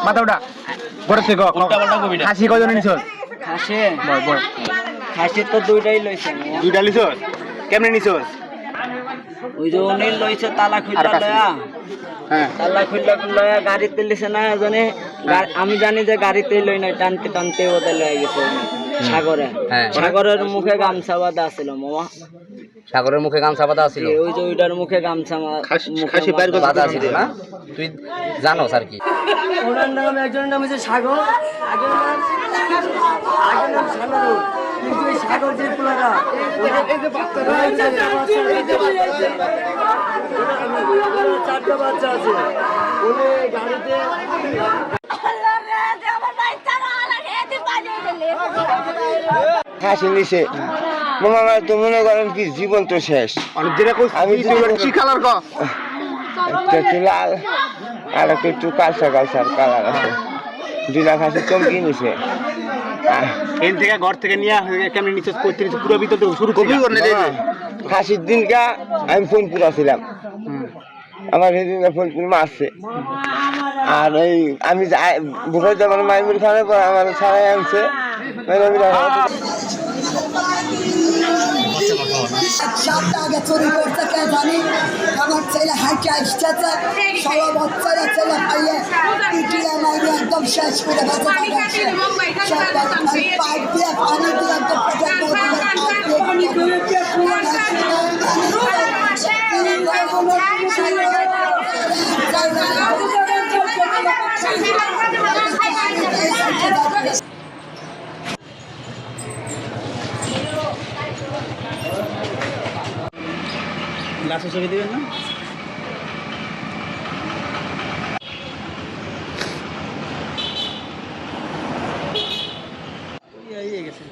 মাথা উঠা খাসি কয়জন নিছ? খাসি তো দুইটাই লইছে। দুইটা লিছ? কেমনে নিছ? ওই যে অনিল লইছে তালা খুললা লয়া। হ্যাঁ, তালা খুললা লয়া গাড়িতে লিছে না জানে। আমি জানি যে গাড়িতেই লই নাই, টানতে টানতে ওদের লয়ে গেছে সাগরে। সাগরের মুখে গামছা বাঁধা আছিল মামা। সাগরের মুখে গামছা বাঁধা ছিল? ওই যে ওইটার মুখে গামছা খাসি বাইর করে বাঁধা ছিল না? তুই জানোস আর কি? ওনার নাম, একজনের নাম হচ্ছে সাগর, আগের নাম সাগর। কিন্তু ওই সাগর যে পোলাটা চারটা বাচ্চা আছে ওই গাড়িতে। খাসি নিছে মামা, তো মনে করেন কি জীবন তো শেষ। আমি কি কালার ক? একটা একটু লাল আর একটা একটু কালসা কালসার কালার আছে। দুইটা খাসি চমকি নিছে। এন থেকে ঘর থেকে নিয়ে কেমনি নিছ? করতে নিছ পুরো ভিতর থেকে শুরু করবি? খাসির দিনকা আমি ফোনপুরা ছিলাম, আমার সেদিন ফোনপুর মারছে। আর ওই আমি বুকের যখন মাইমুর খানে পর আমার ছাড়াই আনছে। আগে চুরি করতে কে জানি, আমার ছেলে হাঁটে আসতেছে, সবাই বাচ্চারা ছেলে খাইয়ে পিটিয়ে মাইরে একদম শেষ করে পাইপ দিয়ে পানি দিয়ে একদম লাশের ছবি দিবেন না? গেছে